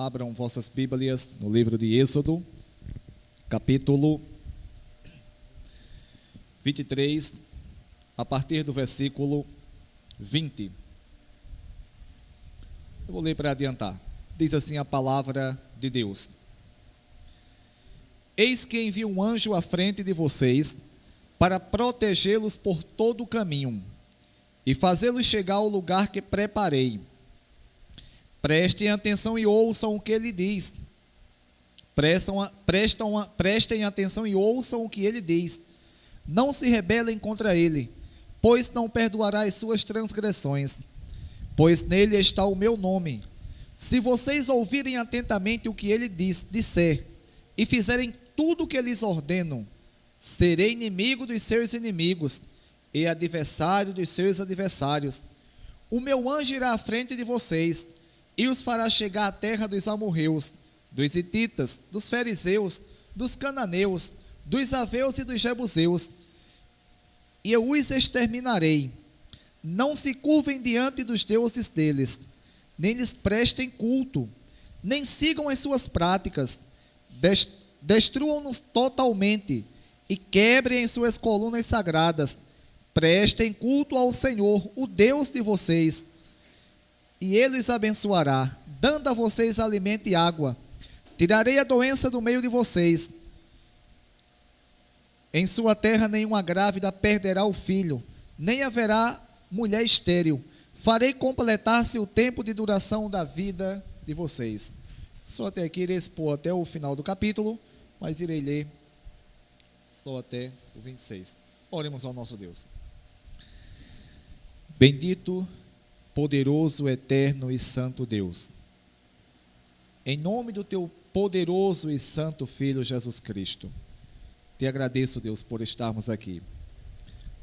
Abram vossas Bíblias no livro de Êxodo, capítulo 23, a partir do versículo 20. Eu vou ler para adiantar. Diz assim a palavra de Deus: Eis que envio um anjo à frente de vocês para protegê-los por todo o caminho e fazê-los chegar ao lugar que preparei. Prestem atenção e ouçam o que ele diz. Prestem atenção e ouçam o que ele diz. Não se rebelem contra ele, pois não perdoará as suas transgressões, pois nele está o meu nome. Se vocês ouvirem atentamente o que ele disser e fizerem tudo o que lhes ordeno, serei inimigo dos seus inimigos e adversário dos seus adversários. O meu anjo irá à frente de vocês e os fará chegar à terra dos amorreus, dos hititas, dos fariseus, dos cananeus, dos aveus e dos jebuseus, e eu os exterminarei. Não se curvem diante dos deuses deles, nem lhes prestem culto, nem sigam as suas práticas. Destruam-nos totalmente e quebrem as suas colunas sagradas. Prestem culto ao Senhor, o Deus de vocês, e ele os abençoará, dando a vocês alimento e água. Tirarei a doença do meio de vocês. Em sua terra nenhuma grávida perderá o filho, nem haverá mulher estéril. Farei completar-se o tempo de duração da vida de vocês. Só até aqui irei expor até o final do capítulo, mas irei ler só até o 26. Oremos ao nosso Deus. Bendito, poderoso, eterno e santo Deus, em nome do teu poderoso e santo Filho Jesus Cristo, te agradeço, Deus, por estarmos aqui.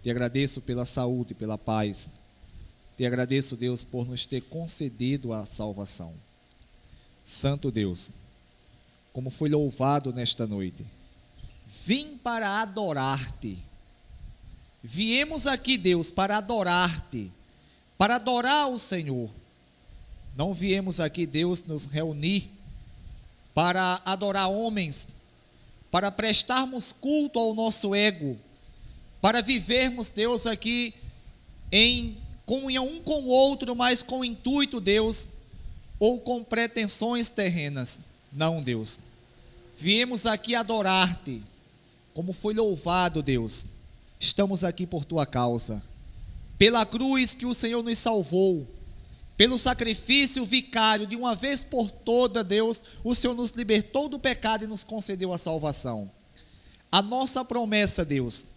Te agradeço pela saúde, pela paz. Te agradeço, Deus, por nos ter concedido a salvação. Santo Deus, como foi louvado nesta noite, vim para adorar-te. Viemos aqui, Deus, para adorar-te, para adorar o Senhor. Não viemos aqui, Deus, nos reunir para adorar homens, para prestarmos culto ao nosso ego, para vivermos, Deus, aqui em comunhão um com o outro, mas com o intuito, Deus, ou com pretensões terrenas. Não, Deus. Viemos aqui adorar-te, como foi louvado, Deus. Estamos aqui por tua causa, pela cruz que o Senhor nos salvou, pelo sacrifício vicário, de uma vez por toda, Deus, o Senhor nos libertou do pecado e nos concedeu a salvação. A nossa promessa, Deus,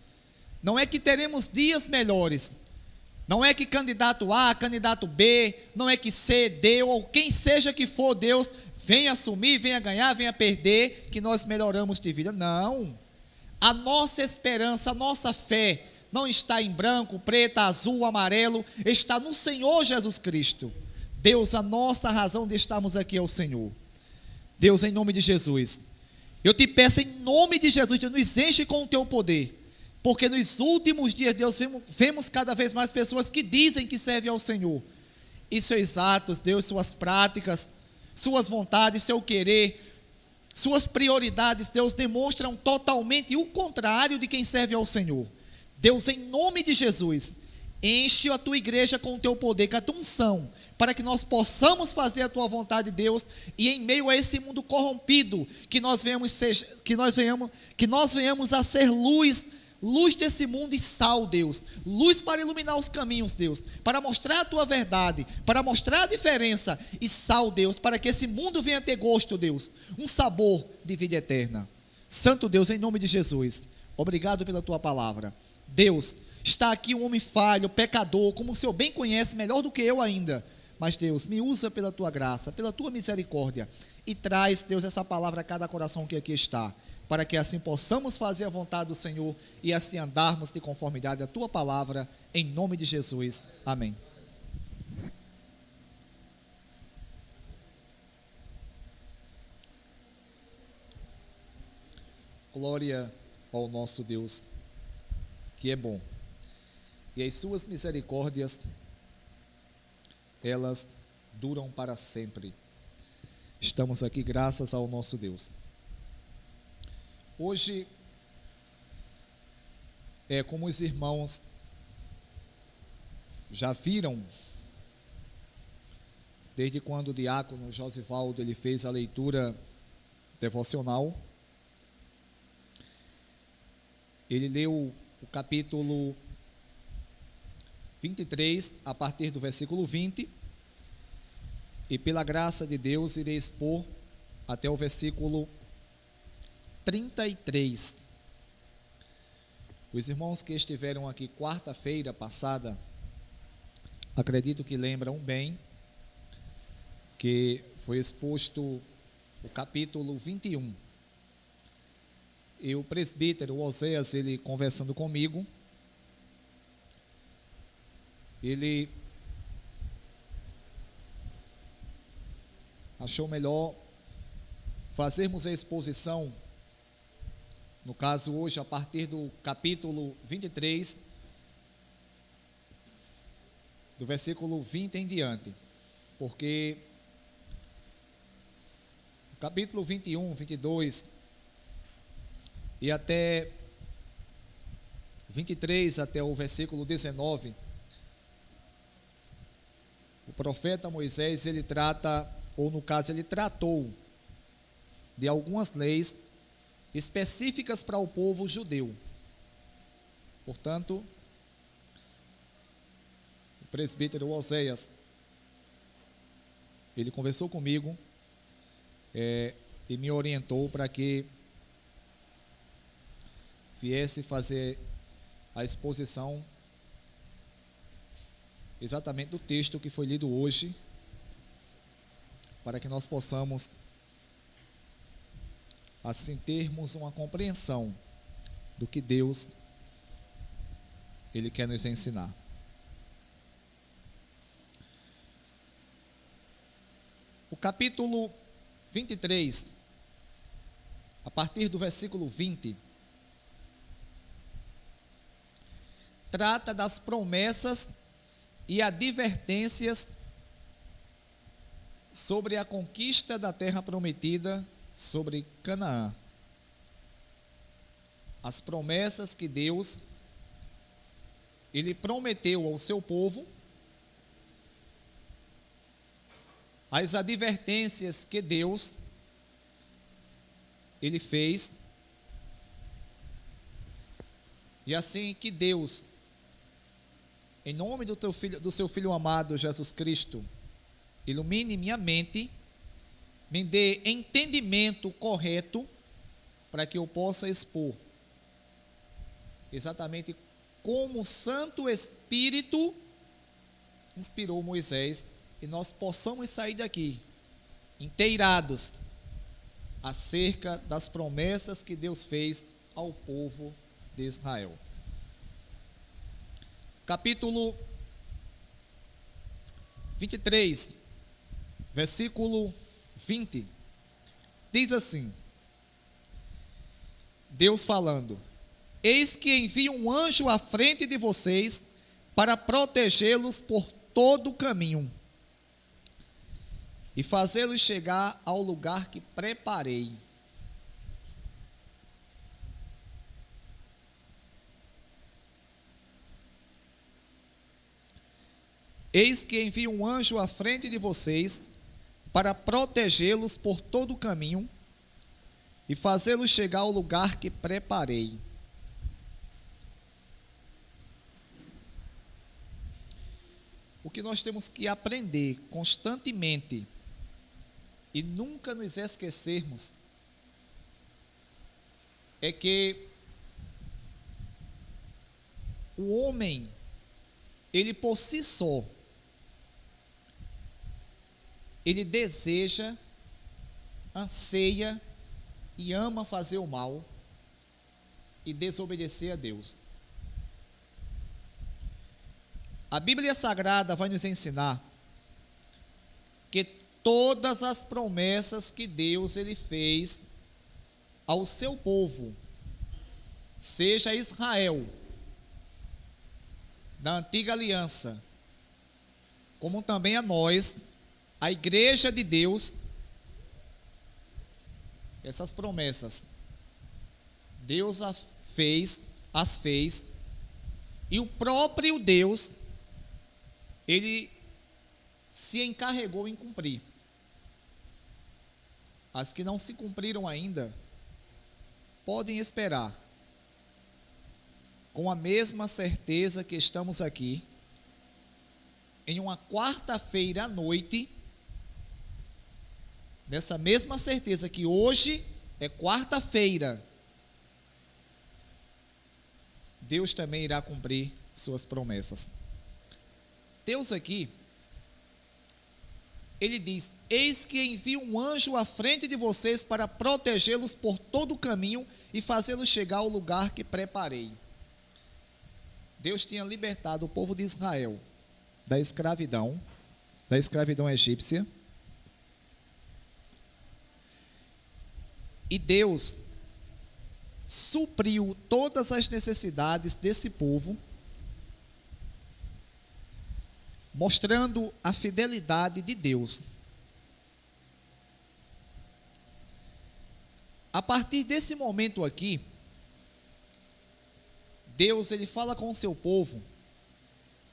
não é que teremos dias melhores, não é que candidato A, candidato B, não é que C, D, ou quem seja que for, Deus, venha assumir, venha ganhar, venha perder, que nós melhoramos de vida. Não. A nossa esperança, a nossa fé, não está em branco, preto, azul, amarelo, está no Senhor Jesus Cristo. Deus, a nossa razão de estarmos aqui é o Senhor. Deus, em nome de Jesus, eu te peço em nome de Jesus, Deus, nos enche com o teu poder, porque nos últimos dias, Deus, vemos cada vez mais pessoas que dizem que servem ao Senhor, e seus atos, Deus, suas práticas, suas vontades, seu querer, suas prioridades, Deus, demonstram totalmente o contrário de quem serve ao Senhor. Deus, em nome de Jesus, enche a tua igreja com o teu poder, com a tua unção, para que nós possamos fazer a tua vontade, Deus, e em meio a esse mundo corrompido, que nós venhamos a ser luz desse mundo e sal, Deus, luz para iluminar os caminhos, Deus, para mostrar a tua verdade, para mostrar a diferença, e sal, Deus, para que esse mundo venha ter gosto, Deus, um sabor de vida eterna. Santo Deus, em nome de Jesus, obrigado pela tua palavra. Deus, está aqui um homem falho, pecador, como o Senhor bem conhece, melhor do que eu ainda, mas Deus, me usa pela tua graça, pela tua misericórdia, e traz, Deus, essa palavra a cada coração que aqui está, para que assim possamos fazer a vontade do Senhor, e assim andarmos de conformidade à tua palavra, em nome de Jesus, amém. Glória ao nosso Deus, que é bom, e as suas misericórdias, elas duram para sempre. Estamos aqui graças ao nosso Deus. Hoje, como os irmãos já viram, desde quando o diácono Josivaldo ele fez a leitura devocional, ele leu o capítulo 23, a partir do versículo 20, e pela graça de Deus irei expor até o versículo 33. Os irmãos que estiveram aqui quarta-feira passada, acredito que lembram bem, que foi exposto o capítulo 21. E o presbítero Oséias, ele conversando comigo, ele achou melhor fazermos a exposição, no caso hoje, a partir do capítulo 23, do versículo 20 em diante, porque o capítulo 21, 22 e até 23, até o versículo 19, o profeta Moisés, ele trata, ou no caso ele tratou de algumas leis específicas para o povo judeu. Portanto, o presbítero Oséias, ele conversou comigo e me orientou para que viesse fazer a exposição exatamente do texto que foi lido hoje, para que nós possamos assim termos uma compreensão do que Deus ele quer nos ensinar. O capítulo 23, a partir do versículo 20, trata das promessas e advertências sobre a conquista da terra prometida, sobre Canaã. As promessas que Deus ele prometeu ao seu povo, as advertências que Deus ele fez, e assim que Deus, em nome do seu Filho amado Jesus Cristo, ilumine minha mente, me dê entendimento correto para que eu possa expor exatamente como o Santo Espírito inspirou Moisés, e nós possamos sair daqui inteirados acerca das promessas que Deus fez ao povo de Israel. Capítulo 23, versículo 20, diz assim, Deus falando: eis que envio um anjo à frente de vocês para protegê-los por todo o caminho e fazê-los chegar ao lugar que preparei. Eis que envio um anjo à frente de vocês para protegê-los por todo o caminho e fazê-los chegar ao lugar que preparei. O que nós temos que aprender constantemente e nunca nos esquecermos é que o homem, ele por si só, ele deseja, anseia e ama fazer o mal e desobedecer a Deus. A Bíblia Sagrada vai nos ensinar que todas as promessas que Deus ele fez ao seu povo, seja Israel, da antiga aliança, como também a nós, a igreja de Deus, essas promessas, Deus as fez, e o próprio Deus, ele se encarregou em cumprir. As que não se cumpriram ainda, podem esperar, com a mesma certeza que estamos aqui, em uma quarta-feira à noite, nessa mesma certeza que hoje é quarta-feira, Deus também irá cumprir suas promessas. Deus aqui, ele diz: eis que envio um anjo à frente de vocês para protegê-los por todo o caminho e fazê-los chegar ao lugar que preparei. Deus tinha libertado o povo de Israel da escravidão egípcia. E Deus supriu todas as necessidades desse povo, mostrando a fidelidade de Deus. A partir desse momento aqui, Deus, ele fala com o seu povo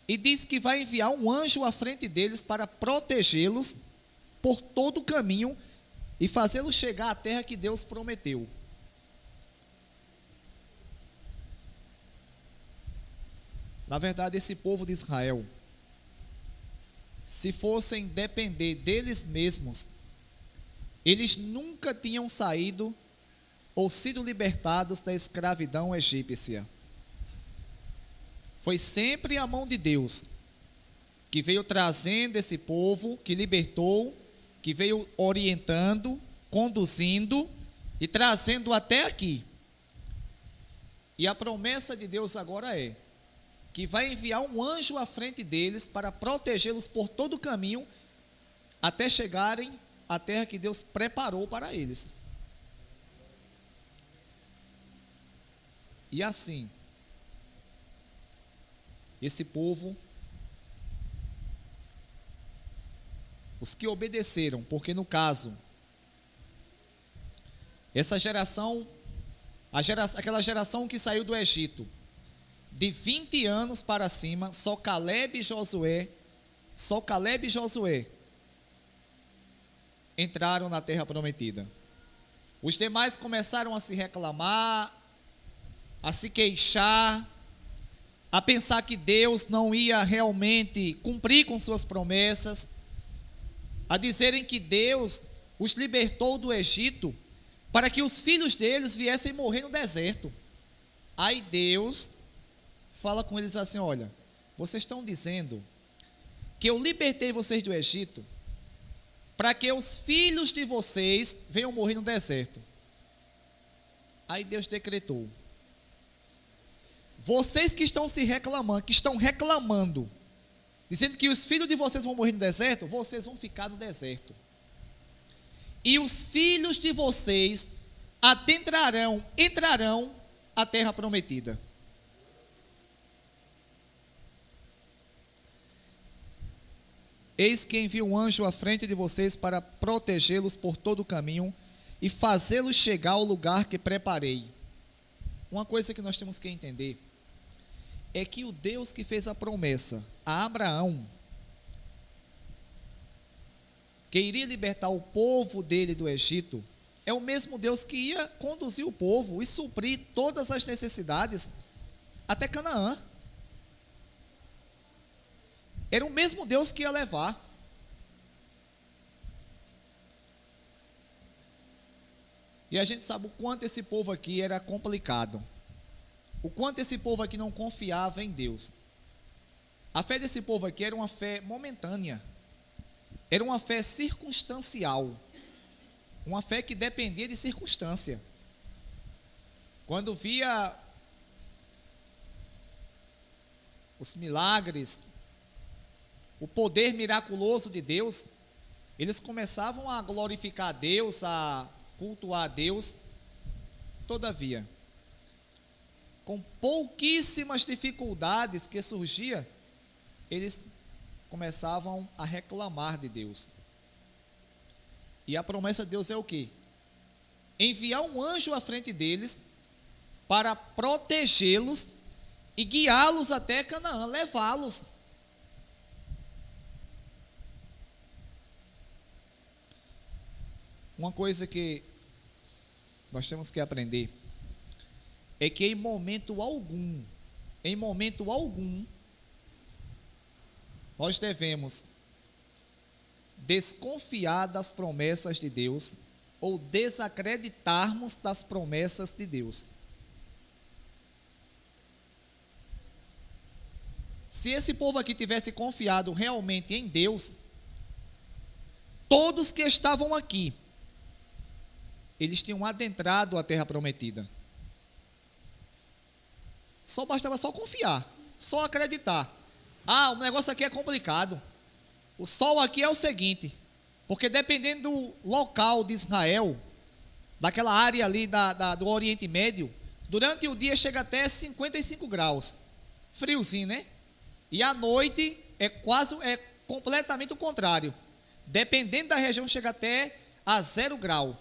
e diz que vai enviar um anjo à frente deles para protegê-los por todo o caminho e fazê-los chegar à terra que Deus prometeu. Na verdade, esse povo de Israel, se fossem depender deles mesmos, eles nunca tinham saído ou sido libertados da escravidão egípcia. Foi sempre a mão de Deus que veio trazendo esse povo, que libertou, que veio orientando, conduzindo e trazendo até aqui. E a promessa de Deus agora é que vai enviar um anjo à frente deles para protegê-los por todo o caminho até chegarem à terra que Deus preparou para eles. E assim, esse povo, os que obedeceram, porque no caso, essa geração, aquela geração que saiu do Egito, de 20 anos para cima, só Caleb e Josué entraram na terra prometida. Os demais começaram a se reclamar, a se queixar, a pensar que Deus não ia realmente cumprir com suas promessas, a dizerem que Deus os libertou do Egito para que os filhos deles viessem morrer no deserto. Aí Deus fala com eles assim: olha, vocês estão dizendo que eu libertei vocês do Egito para que os filhos de vocês venham morrer no deserto. Aí Deus decretou: vocês que estão reclamando, dizendo que os filhos de vocês vão morrer no deserto, vocês vão ficar no deserto. E os filhos de vocês entrarão à terra prometida. Eis que envio um anjo à frente de vocês para protegê-los por todo o caminho e fazê-los chegar ao lugar que preparei. Uma coisa que nós temos que entender é que o Deus que fez a promessa a Abraão, que iria libertar o povo dele do Egito, é o mesmo Deus que ia conduzir o povo e suprir todas as necessidades até Canaã. Era o mesmo Deus que ia levar. E a gente sabe o quanto esse povo aqui era complicado. O quanto esse povo aqui não confiava em Deus. A fé desse povo aqui era uma fé momentânea. Era uma fé circunstancial. Uma fé que dependia de circunstância. Quando via os milagres, o poder miraculoso de Deus, eles começavam a glorificar a Deus, a cultuar a Deus. Todavia, com pouquíssimas dificuldades que surgia, eles começavam a reclamar de Deus. E a promessa de Deus é o quê? enviar um anjo à frente deles para protegê-los e guiá-los até Canaã, levá-los. Uma coisa que nós temos que aprender é que em momento algum, nós devemos desconfiar das promessas de Deus ou desacreditarmos das promessas de Deus. Se esse povo aqui tivesse confiado realmente em Deus, todos que estavam aqui, eles tinham adentrado a terra prometida. Só bastava só confiar, só acreditar. O negócio aqui é complicado. O sol aqui é o seguinte, porque dependendo do local de Israel, daquela área ali do Oriente Médio, durante o dia chega até 55 graus. Friozinho, né? E à noite é completamente o contrário. Dependendo da região, chega até a 0 grau.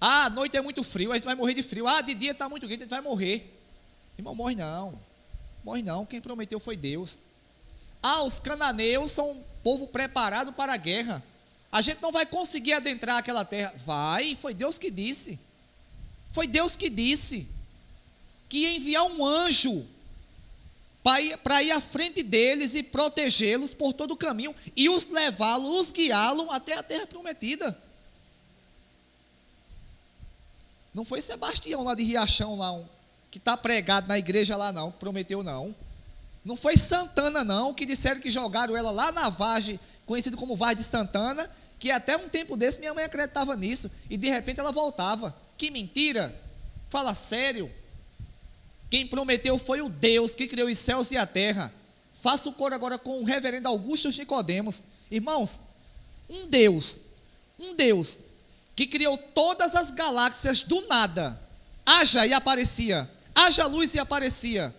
À noite é muito frio, a gente vai morrer de frio. De dia está muito quente, a gente vai morrer. Irmão, morre não. Quem prometeu foi Deus. Os cananeus são um povo preparado para a guerra. A gente não vai conseguir adentrar aquela terra. Foi Deus que disse. Foi Deus que disse que ia enviar um anjo para ir à frente deles e protegê-los por todo o caminho e os levá-los, os guiá-los até a terra prometida. Não foi Sebastião lá de Riachão, lá, que está pregado na igreja lá não, que prometeu não. Não foi Santana não, que disseram que jogaram ela lá na Vargem, conhecido como Vargem de Santana, que até um tempo desse minha mãe acreditava nisso, e de repente ela voltava. Que mentira! Fala sério. Quem prometeu foi o Deus que criou os céus e a terra. Faça o coro agora com o reverendo Augusto Nicodemos. Irmãos, um Deus que criou todas as galáxias do nada, haja e aparecia, haja luz e aparecia,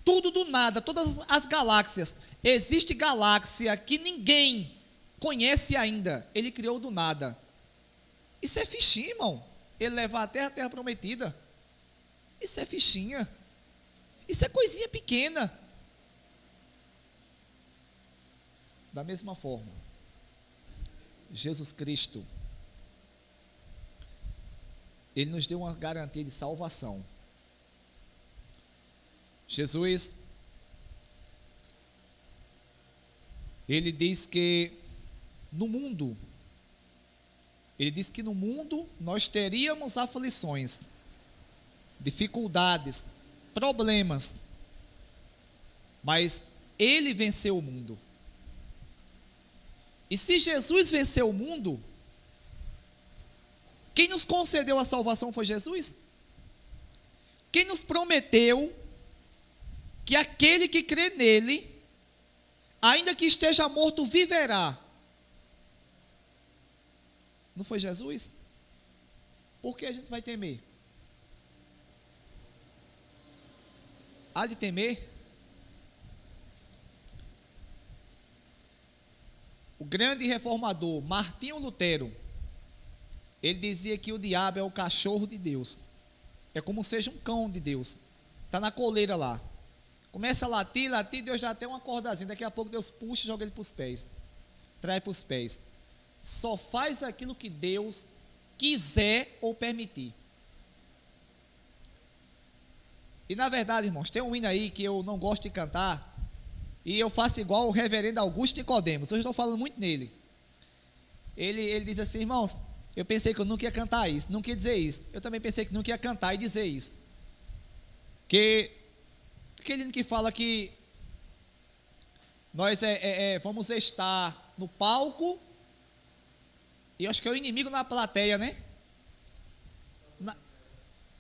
tudo do nada, todas as galáxias. Existe galáxia que ninguém conhece ainda, ele criou do nada. Isso é fichinha, irmão. Ele levar até a terra prometida, isso é fichinha, isso é coisinha pequena. Da mesma forma, Jesus Cristo, Ele nos deu uma garantia de salvação. Jesus, Ele diz que no mundo nós teríamos aflições, dificuldades, problemas, mas Ele venceu o mundo. E se Jesus venceu o mundo, quem nos concedeu a salvação foi Jesus? Quem nos prometeu que aquele que crê nele, ainda que esteja morto, viverá? Não foi Jesus? Por que a gente vai temer? Há de temer? O grande reformador Martinho Lutero, ele dizia que o diabo é o cachorro de Deus. É como seja um cão de Deus. Está na coleira lá. Começa a latir, Deus já tem uma cordazinha. Daqui a pouco Deus puxa e joga ele para os pés. Traz para os pés. Só faz aquilo que Deus quiser ou permitir. E na verdade, irmãos, tem um hino aí que eu não gosto de cantar, e eu faço igual o reverendo Augusto Nicodemos. Hoje estou falando muito nele. Ele diz assim: irmãos, eu pensei que eu nunca ia cantar isso, nunca ia dizer isso. Eu também pensei que nunca ia cantar e dizer isso. Que aquele hino que fala que nós vamos estar no palco, e eu acho que é o inimigo na plateia, né?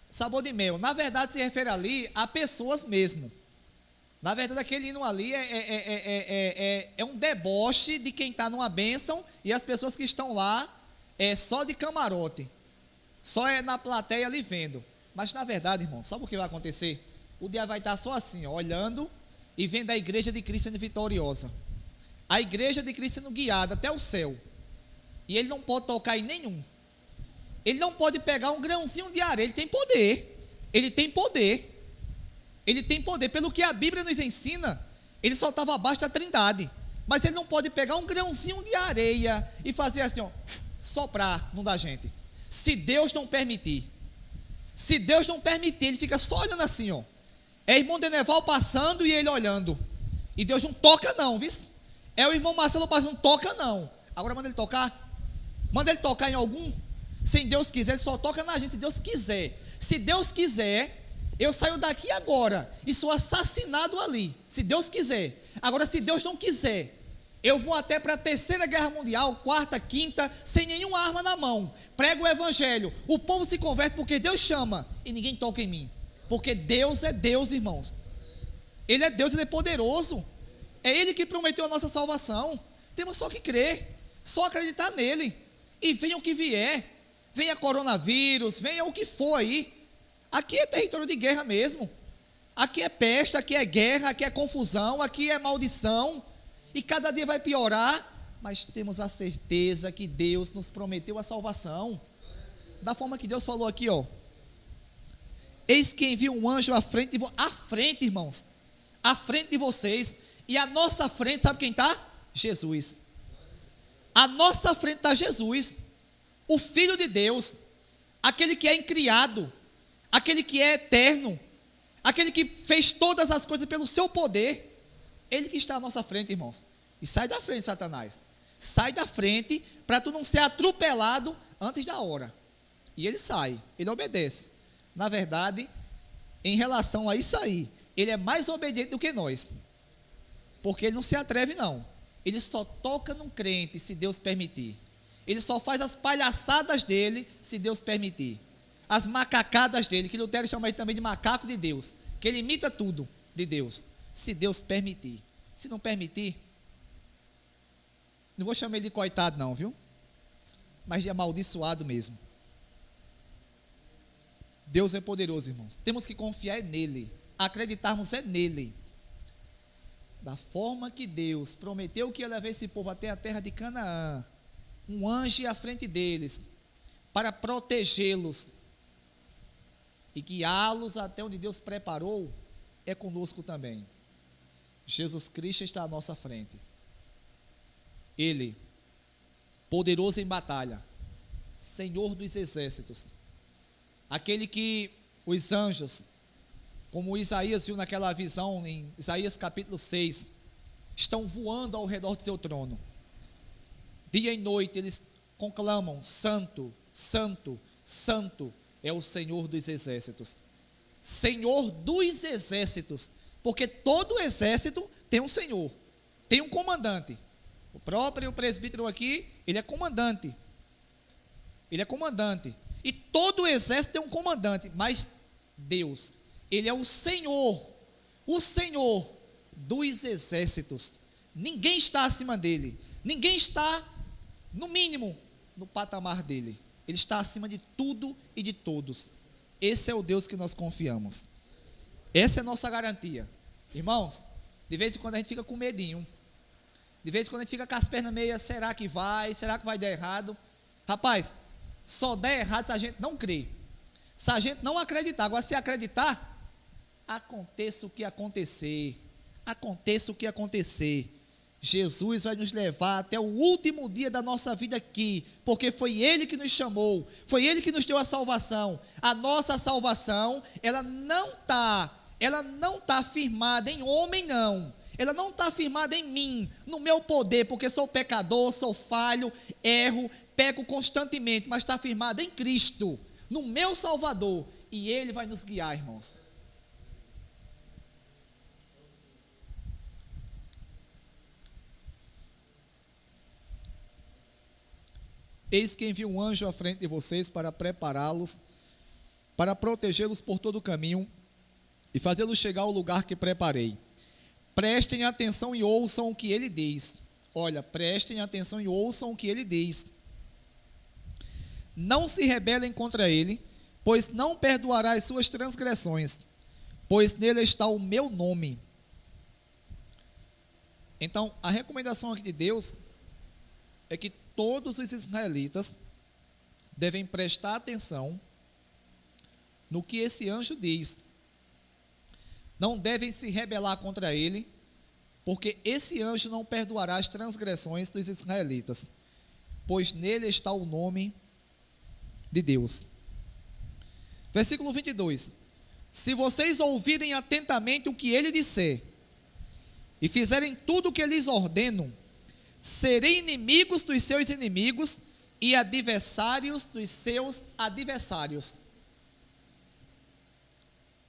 Sabor de mel. Na verdade, se refere ali a pessoas mesmo. Na verdade, aquele hino ali é um deboche de quem está numa bênção, e as pessoas que estão lá é só de camarote, só é na plateia ali vendo. Mas na verdade, irmão, sabe o que vai acontecer? O dia vai estar só assim, ó, olhando e vendo a igreja de Cristo sendo vitoriosa, a igreja de Cristo sendo guiada até o céu, e ele não pode tocar em nenhum. Ele não pode pegar um grãozinho de areia. Ele tem poder. Ele tem poder. Ele tem poder. Pelo que a Bíblia nos ensina, ele só estava abaixo da Trindade. Mas ele não pode pegar um grãozinho de areia e fazer assim, ó, soprar no da gente. Se Deus não permitir. Se Deus não permitir, ele fica só olhando assim, ó. É o irmão Deneval passando e ele olhando. E Deus não toca não, viu? É o irmão Marcelo passando, não toca não. Agora manda ele tocar. Manda ele tocar em algum. Se Deus quiser, ele só toca na gente, se Deus quiser. Se Deus quiser, eu saio daqui agora e sou assassinado ali. Se Deus quiser. Agora, se Deus não quiser, eu vou até para a Terceira Guerra Mundial, quarta, quinta, sem nenhuma arma na mão. Prego o evangelho. O povo se converte porque Deus chama e ninguém toca em mim. Porque Deus é Deus, irmãos. Ele é Deus, Ele é poderoso. É Ele que prometeu a nossa salvação. Temos só que crer, só acreditar nele. E venha o que vier. Venha coronavírus, venha o que for aí. Aqui é território de guerra mesmo. Aqui é peste, aqui é guerra, aqui é confusão, aqui é maldição. E cada dia vai piorar. Mas temos a certeza que Deus nos prometeu a salvação. Da forma que Deus falou aqui, ó. Eis que envia um anjo à frente, irmãos. À frente de vocês. E à nossa frente, sabe quem está? Jesus. À nossa frente está Jesus. O Filho de Deus. Aquele que é incriado. Aquele que é eterno. Aquele que fez todas as coisas pelo seu poder. Ele que está à nossa frente, irmãos. E sai da frente, Satanás. Sai da frente para tu não ser atropelado antes da hora. E ele sai, ele obedece. Na verdade, em relação a isso aí, ele é mais obediente do que nós. Porque ele não se atreve não. Ele só toca num crente se Deus permitir. Ele só faz as palhaçadas dele se Deus permitir. As macacadas dele, que Lutero chama aí também de macaco de Deus. Que ele imita tudo de Deus, se Deus permitir. Se não permitir, não vou chamar ele de coitado não, viu? Mas de amaldiçoado mesmo. Deus é poderoso, irmãos. Temos que confiar nele, acreditarmos nele. Da forma que Deus prometeu que ia levar esse povo até a terra de Canaã, um anjo à frente deles, para protegê-los e guiá-los até onde Deus preparou, é conosco também. Jesus Cristo está à nossa frente. Ele, poderoso em batalha, Senhor dos exércitos, aquele que os anjos, como Isaías viu naquela visão em Isaías capítulo 6, estão voando ao redor do seu trono. Dia e noite eles conclamam: Santo, Santo, Santo é o Senhor dos exércitos. Senhor dos exércitos, porque todo exército tem um senhor, tem um comandante. O próprio presbítero aqui, ele é comandante. Ele é comandante. E todo exército tem um comandante, mas Deus, ele é o Senhor dos exércitos. Ninguém está acima dele. Ninguém está, no mínimo, no patamar dele. Ele está acima de tudo e de todos. Esse é o Deus que nós confiamos. Essa é a nossa garantia. Irmãos, de vez em quando a gente fica com medinho. De vez em quando a gente fica com as pernas meias, será que vai? Será que vai dar errado? Rapaz, só dá errado se a gente não crer. Se a gente não acreditar. Agora, se acreditar, aconteça o que acontecer. Aconteça o que acontecer. Jesus vai nos levar até o último dia da nossa vida aqui, porque foi Ele que nos chamou, foi Ele que nos deu a salvação. A nossa salvação, ela não está firmada em homem, não. Ela não está firmada em mim, no meu poder, porque sou pecador, sou falho, erro, peco constantemente, mas está firmada em Cristo, no meu Salvador, e Ele vai nos guiar, irmãos. Eis que envia um anjo à frente de vocês para prepará-los, para protegê-los por todo o caminho e fazê-los chegar ao lugar que preparei. Prestem atenção e ouçam o que ele diz. Olha, prestem atenção e ouçam o que ele diz. Não se rebelem contra ele, pois não perdoará as suas transgressões, pois nele está o meu nome. Então, a recomendação aqui de Deus é que todos os israelitas devem prestar atenção no que esse anjo diz. Não devem se rebelar contra ele, porque esse anjo não perdoará as transgressões dos israelitas, pois nele está o nome de Deus. Versículo 22. Se vocês ouvirem atentamente o que ele disser, e fizerem tudo o que lhes ordeno, serei inimigos dos seus inimigos, e adversários dos seus adversários.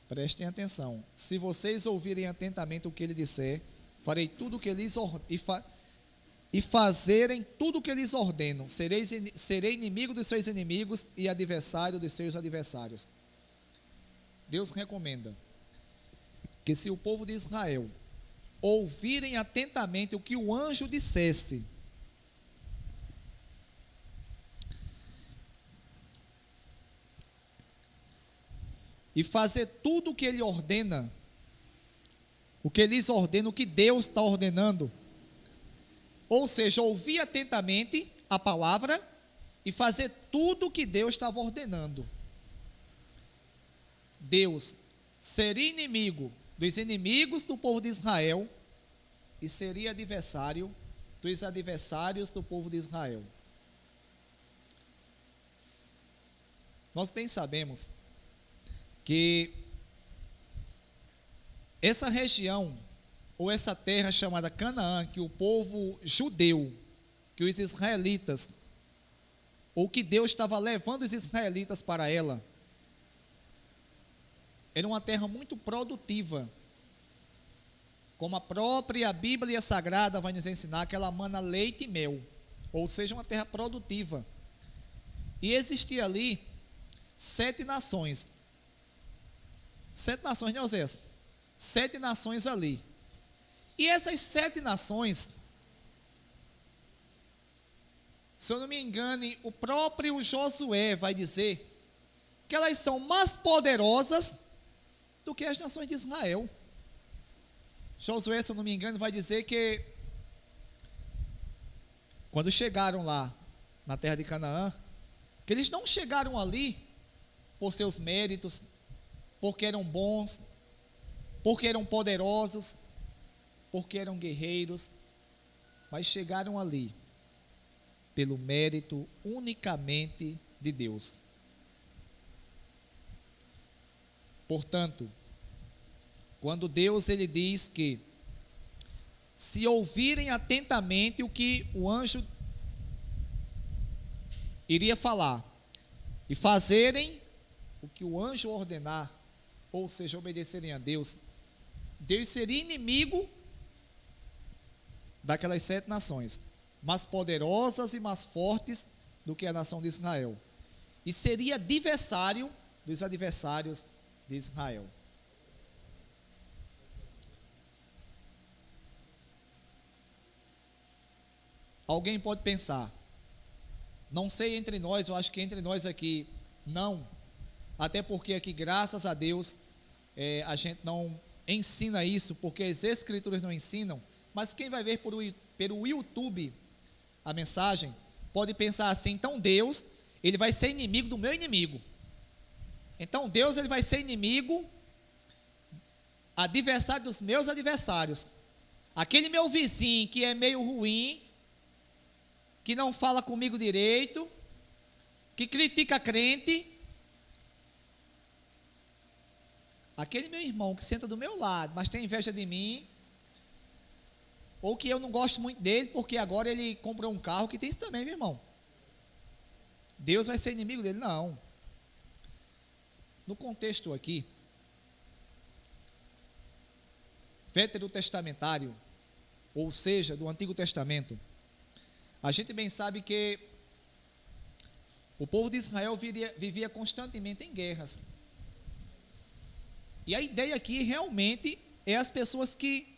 Prestem atenção. Se vocês ouvirem atentamente o que ele disser, farei tudo o que lhes e fazerem tudo o que lhes ordeno, serei inimigo dos seus inimigos e adversário dos seus adversários. Deus recomenda que, se o povo de Israel ouvirem atentamente o que o anjo dissesse, e fazer tudo o que ele ordena, o que lhes ordena, o que Deus está ordenando, ou seja, ouvir atentamente a palavra e fazer tudo o que Deus estava ordenando, Deus seria inimigo dos inimigos do povo de Israel e seria adversário dos adversários do povo de Israel. Nós bem sabemos que essa região, ou essa terra chamada Canaã, que o povo judeu, que os israelitas, ou que Deus estava levando os israelitas para ela, era uma terra muito produtiva, como a própria Bíblia Sagrada vai nos ensinar, que ela mana leite e mel, ou seja, uma terra produtiva. E existia ali 7 nações. 7 nações, né, Oséias? 7 nações ali. E essas 7 nações, se eu não me engane, o próprio Josué vai dizer que elas são mais poderosas do que as nações de Israel. Josué, se eu não me engano, vai dizer que quando chegaram lá na terra de Canaã, que eles não chegaram ali por seus méritos, porque eram bons, porque eram poderosos, porque eram guerreiros, mas chegaram ali pelo mérito unicamente de Deus. Portanto, quando Deus ele diz que se ouvirem atentamente o que o anjo iria falar e fazerem o que o anjo ordenar, ou seja, obedecerem a Deus, Deus seria inimigo daquelas 7 nações, mais poderosas e mais fortes do que a nação de Israel, e seria adversário dos adversários de Israel. Alguém pode pensar, não sei entre nós, eu acho que entre nós aqui, não, até porque aqui, graças a Deus, a gente não ensina isso, porque as Escrituras não ensinam, mas quem vai ver pelo YouTube a mensagem, pode pensar assim, então Deus, ele vai ser inimigo do meu inimigo. Então Deus, ele vai ser inimigo, adversário dos meus adversários. Aquele meu vizinho que é meio ruim, que não fala comigo direito, que critica crente, aquele meu irmão que senta do meu lado, mas tem inveja de mim, ou que eu não gosto muito dele, porque agora ele comprou um carro, que tem isso também, meu irmão. Deus vai ser inimigo dele? Não. No contexto aqui, veterotestamentário, ou seja, do Antigo Testamento, a gente bem sabe que o povo de Israel vivia constantemente em guerras. E a ideia aqui realmente é as pessoas que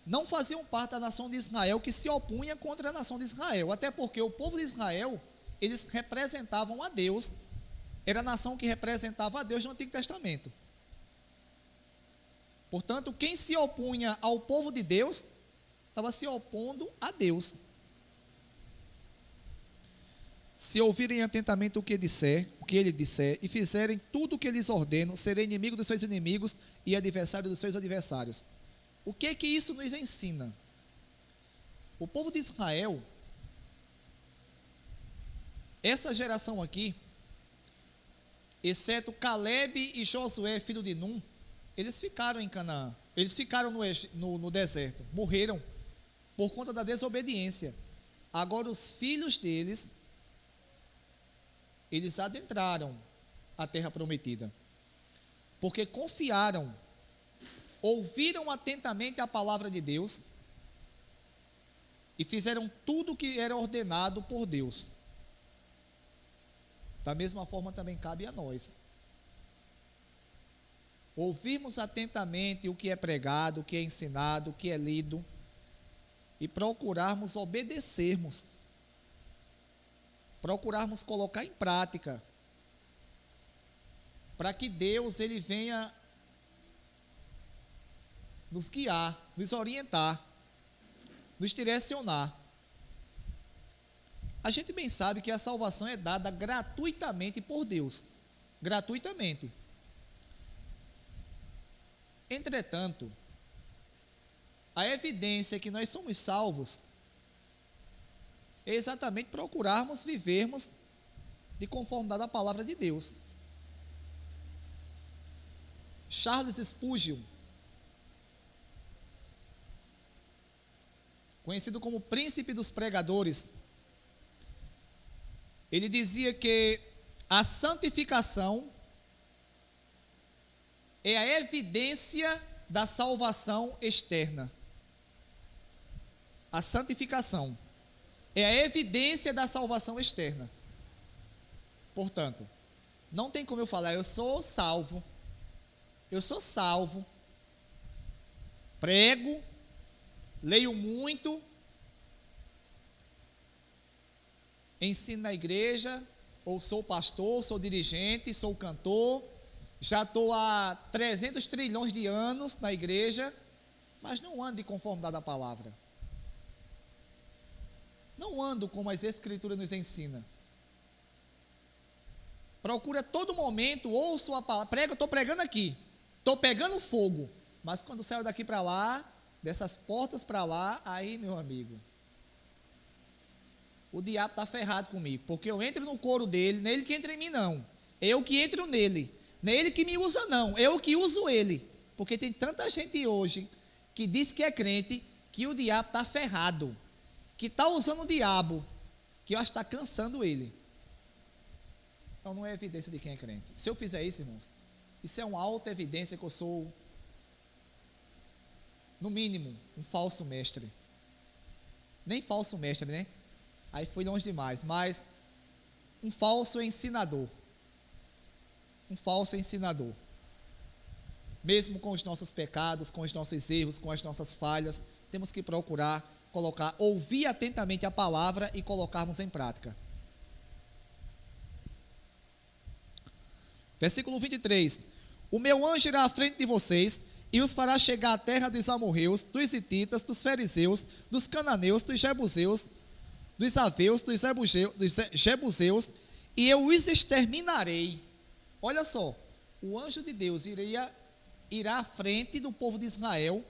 não faziam parte da nação de Israel, que se opunham contra a nação de Israel, até porque o povo de Israel, eles representavam a Deus, era a nação que representava a Deus no Antigo Testamento. Portanto, quem se opunha ao povo de Deus, estava se opondo a Deus. Se ouvirem atentamente o que ele disser, e fizerem tudo o que lhes ordeno, serei inimigo dos seus inimigos e adversário dos seus adversários. O que é que isso nos ensina? O povo de Israel, essa geração aqui, exceto Calebe e Josué, filho de Num, eles ficaram em Canaã. Eles ficaram no deserto, morreram por conta da desobediência. Agora os filhos deles, eles adentraram a terra prometida, porque confiaram, ouviram atentamente a palavra de Deus e fizeram tudo o que era ordenado por Deus. Da mesma forma também cabe a nós ouvirmos atentamente o que é pregado, o que é ensinado, o que é lido e procurarmos obedecermos, procurarmos colocar em prática, para que Deus ele venha nos guiar, nos orientar, nos direcionar. A gente bem sabe que a salvação é dada gratuitamente por Deus, gratuitamente. Entretanto, a evidência que nós somos salvos é exatamente procurarmos vivermos de conformidade à palavra de Deus. Charles Spurgeon, conhecido como príncipe dos pregadores, ele dizia que a santificação é a evidência da salvação externa. A santificação é a evidência da salvação externa. Portanto, não tem como eu falar, eu sou salvo, prego, leio muito, ensino na igreja, ou sou pastor, sou dirigente, sou cantor, já estou há 300 trilhões de anos na igreja, mas não ando de conformidade à palavra. Não ando como as Escrituras nos ensinam. Procura a todo momento, ouço a palavra, estou pregando aqui, estou pegando fogo, mas quando saio daqui para lá, dessas portas para lá, aí, meu amigo, o diabo está ferrado comigo, porque eu entro no coro dele, nele que entra em mim não, eu que entro nele, não é ele que me usa não, eu que uso ele, porque tem tanta gente hoje que diz que é crente, que o diabo está ferrado, que está usando o diabo, que eu acho que está cansando ele. Então não é evidência de quem é crente. Se eu fizer isso, irmãos, isso é uma alta evidência que eu sou, no mínimo, um falso mestre. Nem falso mestre, né? Aí foi longe demais, mas um falso ensinador. Um falso ensinador. Mesmo com os nossos pecados, com os nossos erros, com as nossas falhas, temos que procurar ouvir atentamente a palavra e colocarmos em prática. Versículo 23. O meu anjo irá à frente de vocês e os fará chegar à terra dos amorreus, dos hititas, dos fariseus, dos cananeus, dos jebuseus, dos aveus, dos jebuseus, e eu os exterminarei. Olha só, o anjo de Deus irá à frente do povo de Israel,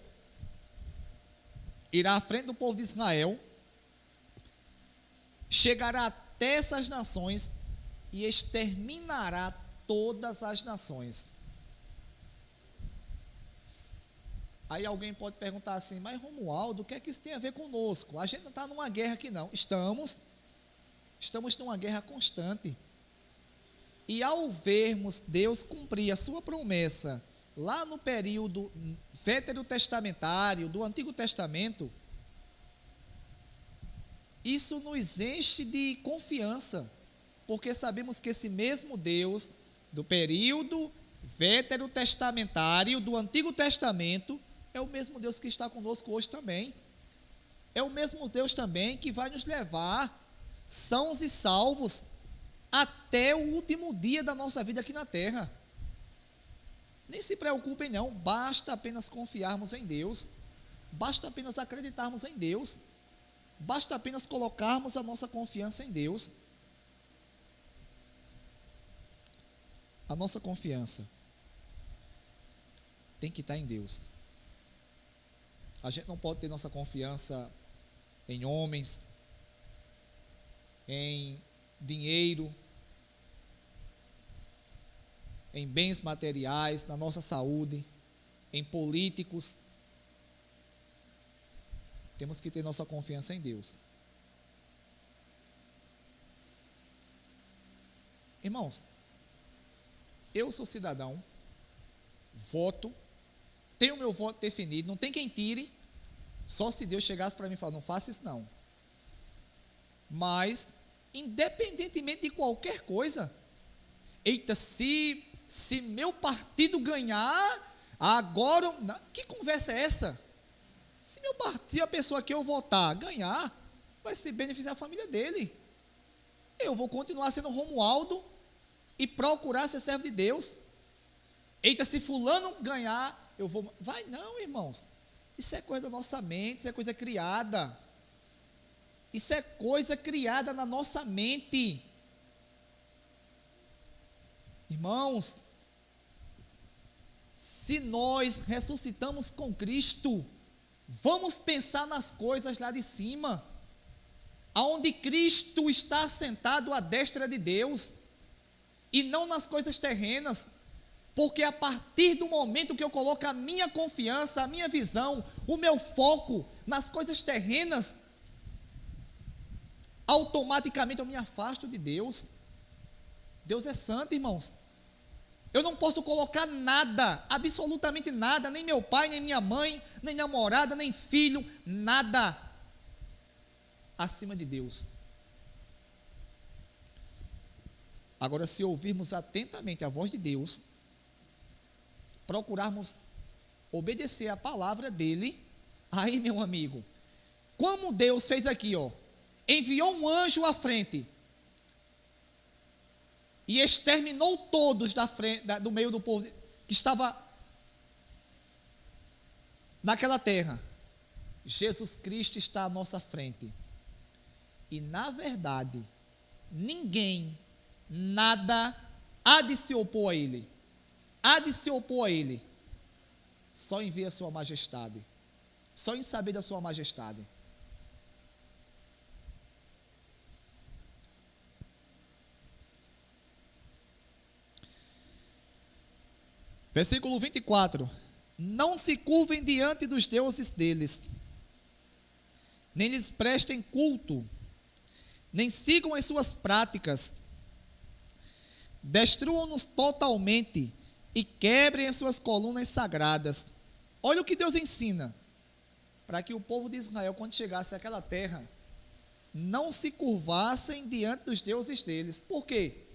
chegará até essas nações e exterminará todas as nações. Aí alguém pode perguntar assim, mas Romualdo, o que é que isso tem a ver conosco? A gente não está numa guerra aqui não. Estamos numa guerra constante. E ao vermos Deus cumprir a sua promessa lá no período veterotestamentário, do Antigo Testamento, isso nos enche de confiança, porque sabemos que esse mesmo Deus do período veterotestamentário, do Antigo Testamento, é o mesmo Deus que está conosco hoje também. É o mesmo Deus também que vai nos levar sãos e salvos até o último dia da nossa vida aqui na terra. Nem se preocupem não, basta apenas confiarmos em Deus, basta apenas acreditarmos em Deus, basta apenas colocarmos a nossa confiança em Deus. a nossa confiança tem que estar em Deus. A gente não pode ter nossa confiança em homens, em dinheiro, em bens materiais, na nossa saúde, em políticos. Temos que ter nossa confiança em Deus. Irmãos, eu sou cidadão, voto, tenho meu voto definido, não tem quem tire, só se Deus chegasse para mim e falasse, não faça isso não. Mas, independentemente de qualquer coisa, eita, se meu partido ganhar, agora, que conversa é essa? Se meu partido, a pessoa que eu votar, ganhar, vai se beneficiar a família dele. Eu vou continuar sendo Romualdo e procurar ser servo de Deus. Eita, se fulano ganhar, eu vou... Vai não, irmãos. Isso é coisa da nossa mente, isso é coisa criada. Isso é coisa criada na nossa mente. Irmãos, se nós ressuscitamos com Cristo, vamos pensar nas coisas lá de cima, aonde Cristo está sentado à destra de Deus, e não nas coisas terrenas, porque a partir do momento que eu coloco a minha confiança, a minha visão, o meu foco nas coisas terrenas, automaticamente eu me afasto de Deus. Deus é santo, irmãos. Eu não posso colocar nada, absolutamente nada, nem meu pai, nem minha mãe, nem namorada, nem filho, nada acima de Deus. Agora, se ouvirmos atentamente a voz de Deus, procurarmos obedecer a palavra dele, aí, meu amigo, como Deus fez aqui, enviou um anjo à frente e exterminou todos do meio do povo que estava naquela terra. Jesus Cristo está à nossa frente. E, na verdade, ninguém, nada há de se opor a Ele. Há de se opor a Ele. Só em ver a sua majestade. Só em saber da sua majestade. Versículo 24. Não se curvem diante dos deuses deles, nem lhes prestem culto, nem sigam as suas práticas. Destruam-nos totalmente e quebrem as suas colunas sagradas. Olha o que Deus ensina, para que o povo de Israel, quando chegasse àquela terra, não se curvassem diante dos deuses deles. Por quê?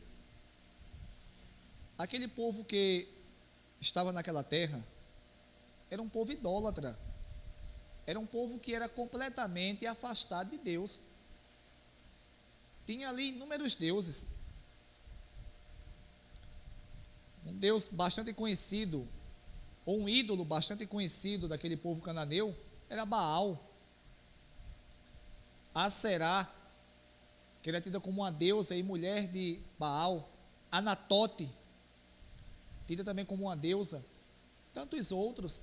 Aquele povo que estava naquela terra era um povo idólatra, era um povo que era completamente afastado de Deus. Tinha ali inúmeros deuses. Um deus bastante conhecido, ou um ídolo bastante conhecido daquele povo cananeu, era Baal. Aserá, que era tida como uma deusa e mulher de Baal. Anatote, tida também como uma deusa. Tantos outros.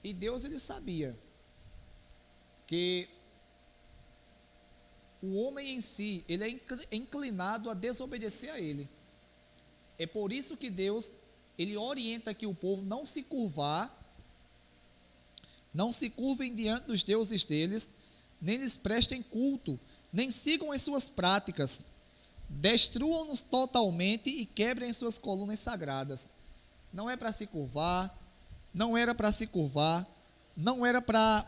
E Deus, ele sabia que o homem em si, ele é inclinado a desobedecer a ele. É por isso que Deus, ele orienta que o povo não se curvar, não se curvem diante dos deuses deles, nem lhes prestem culto, nem sigam as suas práticas. Destruam-nos totalmente e quebrem as suas colunas sagradas. Não é para se curvar, não era para se curvar, não era para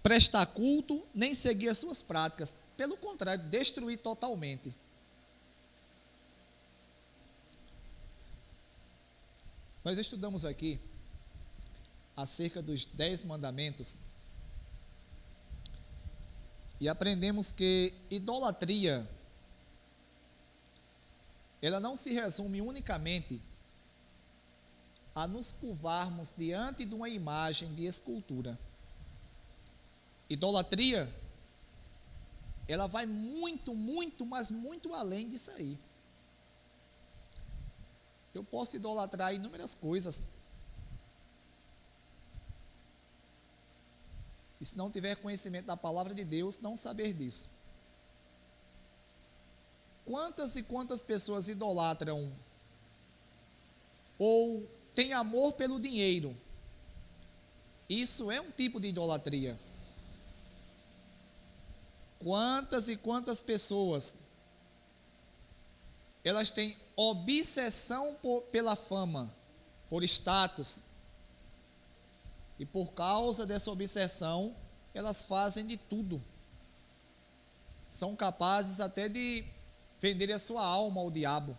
prestar culto, nem seguir as suas práticas. Pelo contrário, destruir totalmente. Nós estudamos aqui acerca dos 10 mandamentos e aprendemos que idolatria, ela não se resume unicamente a nos curvarmos diante de uma imagem de escultura. Idolatria ela vai muito, muito, mas muito além disso aí. Eu posso idolatrar inúmeras coisas. E se não tiver conhecimento da palavra de Deus, não saber disso. Quantas e quantas pessoas idolatram ou têm amor pelo dinheiro? Isso é um tipo de idolatria. Quantas e quantas pessoas elas têm obsessão pela fama, por status, e por causa dessa obsessão elas fazem de tudo, são capazes até de vender a sua alma ao diabo.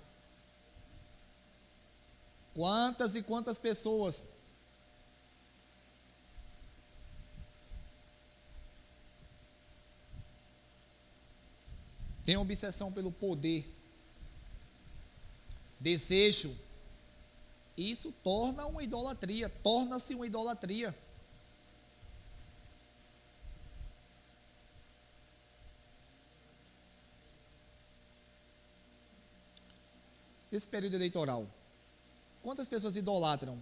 Quantas e quantas pessoas têm obsessão pelo poder, desejo, isso torna uma idolatria, torna-se uma idolatria. Esse período eleitoral, quantas pessoas idolatram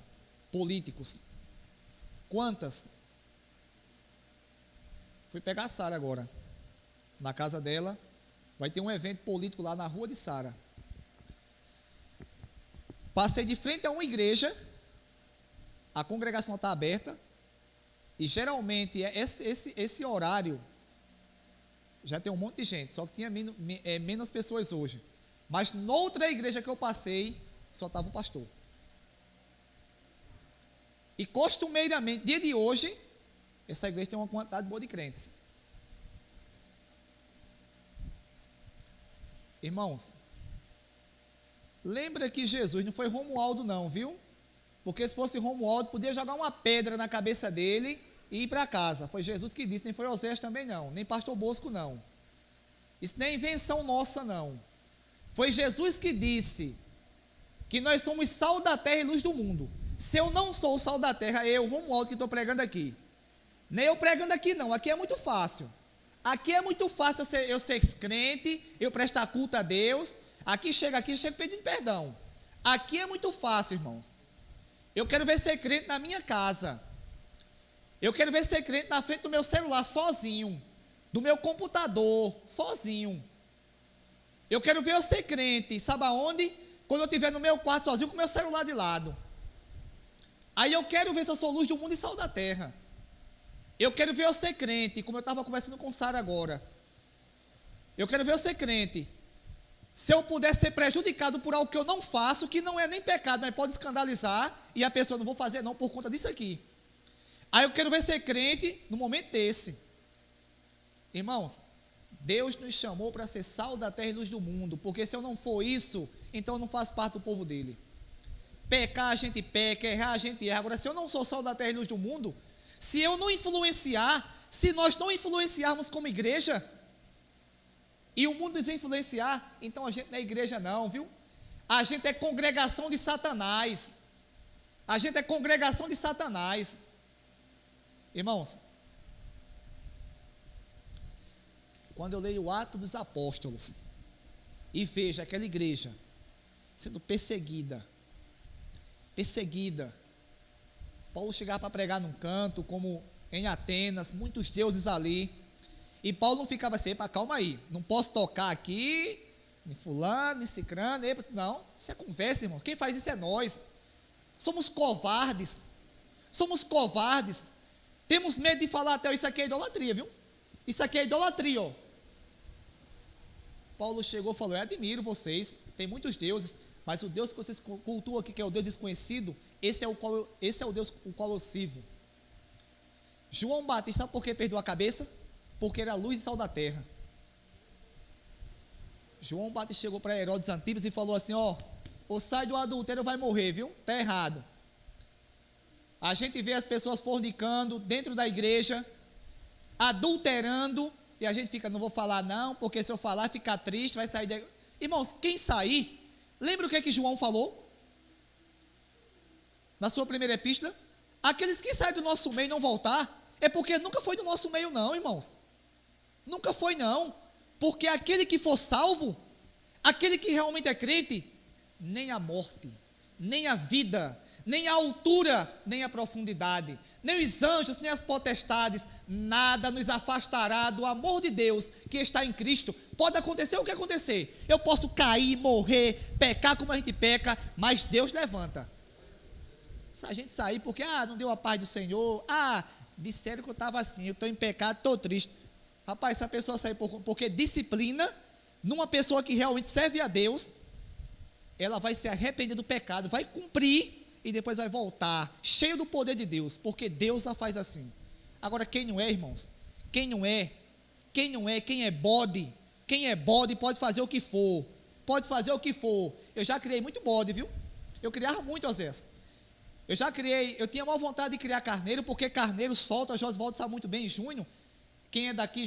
políticos? Quantas? Fui pegar a Sara agora, na casa dela, vai ter um evento político lá na rua de Sara. Passei de frente a uma igreja, a congregação está aberta, e geralmente esse horário, já tem um monte de gente, só que tinha menos pessoas hoje. Mas noutra igreja que eu passei, só estava o pastor. E costumeiramente, dia de hoje, essa igreja tem uma quantidade boa de crentes. Irmãos, lembra que Jesus não foi Romualdo não, viu? Porque se fosse Romualdo, podia jogar uma pedra na cabeça dele e ir para casa. Foi Jesus que disse, nem foi Oséias também não, nem pastor Bosco não. Isso nem é invenção nossa não. Foi Jesus que disse que nós somos sal da terra e luz do mundo. Se eu não sou o sal da terra, eu, Romualdo, que estou pregando aqui. Nem eu pregando aqui não, aqui é muito fácil. Aqui é muito fácil eu ser crente, eu prestar culto a Deus. Aqui chega pedindo perdão. Aqui é muito fácil, irmãos. Eu quero ver ser crente na minha casa. Eu quero ver ser crente na frente do meu celular, sozinho. Do meu computador, sozinho. Eu quero ver eu ser crente, sabe aonde? Quando eu estiver no meu quarto sozinho com o meu celular de lado. Aí eu quero ver se eu sou luz do mundo e sal da terra. Eu quero ver eu ser crente, como eu estava conversando com Sara agora. Eu quero ver eu ser crente. Se eu puder ser prejudicado por algo que eu não faço, que não é nem pecado, mas pode escandalizar, e a pessoa não vou fazer não por conta disso aqui. Aí eu quero ver ser crente no momento desse. Irmãos, Deus nos chamou para ser sal da terra e luz do mundo, porque se eu não for isso, então eu não faço parte do povo dele. Pecar a gente peca, errar a gente erra. Agora, se eu não sou sal da terra e luz do mundo, se eu não influenciar, se nós não influenciarmos como igreja, e o mundo desinfluenciar, então a gente não é igreja não, viu? A gente é congregação de Satanás. A gente é congregação de Satanás. Irmãos, quando eu leio o Atos dos Apóstolos e vejo aquela igreja sendo perseguida, Paulo chegava para pregar num canto, como em Atenas, muitos deuses ali, e Paulo não ficava assim, calma aí, não posso tocar aqui, em fulano, em cicrano, não, isso é conversa, irmão, quem faz isso é nós. Somos covardes, temos medo de falar até, isso aqui é idolatria, viu? Isso aqui é idolatria, ó. Paulo chegou e falou, eu admiro vocês, tem muitos deuses, mas o Deus que vocês cultuam aqui, que é o Deus desconhecido, esse é o Deus o qual eu sirvo. João Batista, sabe por que perdeu a cabeça? Porque era luz e sal da terra. João Batista chegou para Herodes Antipas e falou assim, ou sai do adultério, vai morrer, viu? Está errado. A gente vê as pessoas fornicando dentro da igreja, adulterando, e a gente fica, não vou falar não, porque se eu falar, ficar triste, vai sair da igreja. Irmãos, quem sair, lembra o que João falou? Na sua primeira epístola? Aqueles que saem do nosso meio e não voltar, é porque nunca foi do nosso meio não, irmãos. Nunca foi não. Porque aquele que for salvo, aquele que realmente é crente, nem a morte, nem a vida, nem a altura, nem a profundidade, nem os anjos, nem as potestades, nada nos afastará do amor de Deus que está em Cristo. Pode acontecer o que acontecer, eu posso cair, morrer, pecar como a gente peca, mas Deus levanta. Se a gente sair porque, não deu a paz do Senhor, disseram que eu estava assim, eu estou em pecado, estou triste. Rapaz, se a pessoa sair porque disciplina, numa pessoa que realmente serve a Deus, ela vai se arrepender do pecado, vai cumprir e depois vai voltar, cheio do poder de Deus, porque Deus a faz assim. Agora, quem não é, irmãos? Quem é bode pode fazer o que for, Eu já criei muito bode, viu? Eu criava muito, Osés. Eu tinha maior vontade de criar carneiro, porque carneiro solta, Josvaldo sabe muito bem, em junho, quem é daqui,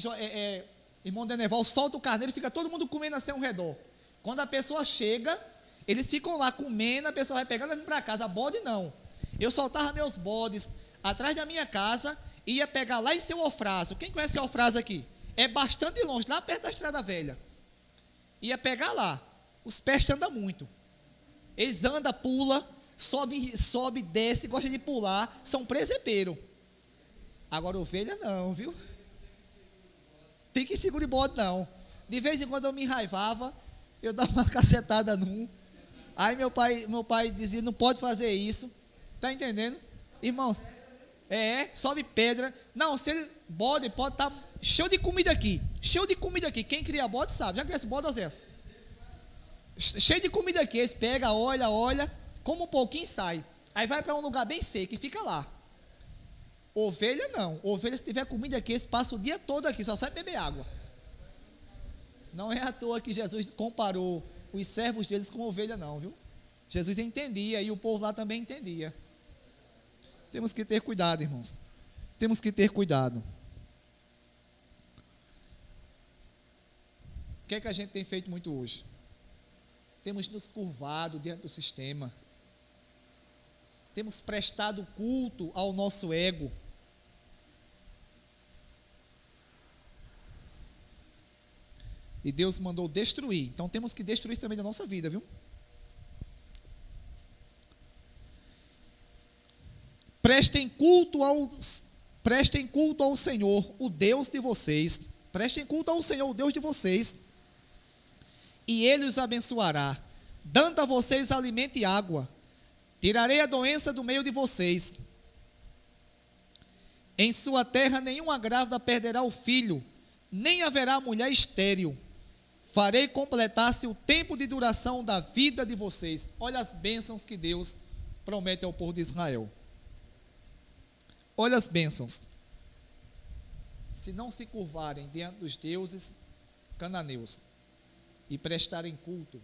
irmão Deneval, solta o carneiro, fica todo mundo comendo assim ao redor. Quando a pessoa chega, eles ficam lá comendo, a pessoa vai pegando e para casa. Bode não. Eu soltava meus bodes atrás da minha casa e ia pegar lá em Seu Eufrásio. Quem conhece Seu Eufrásio aqui? É bastante longe, lá perto da Estrada Velha. Ia pegar lá. Os pés andam muito. Eles andam, pula, sobe, desce, gosta de pular. São presepeiros. Agora ovelha não, viu? Tem que segurar o bode não. De vez em quando eu me enraivava, eu dava uma cacetada num. Aí meu pai dizia, não pode fazer isso. Está entendendo? Irmãos, sobe pedra. Não, se ele, bode pode estar cheio de comida aqui. Quem cria bode sabe. Já cresce bode, Osés? Cheio de comida aqui. Eles pegam, olha, como um pouquinho e sai. Aí vai para um lugar bem seco e fica lá. Ovelha não. Ovelha, se tiver comida aqui, eles passam o dia todo aqui, só sai beber água. Não é à toa que Jesus comparou os servos deles com ovelha não, viu? Jesus entendia e o povo lá também entendia. Temos que ter cuidado, irmãos. Temos que ter cuidado. O que é que a gente tem feito muito hoje? Temos nos curvado diante do sistema. Temos prestado culto ao nosso ego. E Deus mandou destruir. Então temos que destruir isso também da nossa vida, viu? Prestem culto ao Senhor, o Deus de vocês. Prestem culto ao Senhor, o Deus de vocês. E Ele os abençoará, dando a vocês alimento e água. Tirarei a doença do meio de vocês. Em sua terra nenhuma grávida perderá o filho, nem haverá mulher estéril. Farei completar-se o tempo de duração da vida de vocês. Olha as bênçãos que Deus promete ao povo de Israel. Olha as bênçãos. Se não se curvarem diante dos deuses cananeus e prestarem culto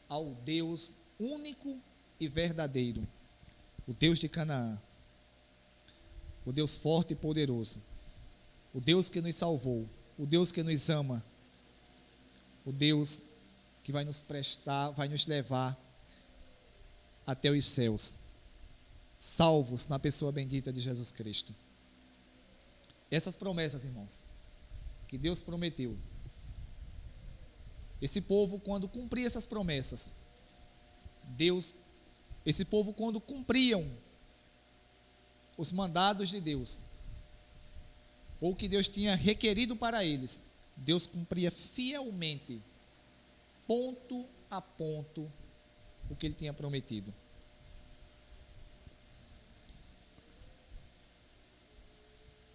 ao Deus único e verdadeiro, o Deus de Canaã, o Deus forte e poderoso, o Deus que nos salvou, o Deus que nos ama, o Deus que vai nos prestar, vai nos levar até os céus, salvos na pessoa bendita de Jesus Cristo. Essas promessas, irmãos, que Deus prometeu, esse povo, quando cumpria essas promessas, esse povo, quando cumpriam os mandados de Deus, ou que Deus tinha requerido para eles, Deus cumpria fielmente, ponto a ponto, o que Ele tinha prometido.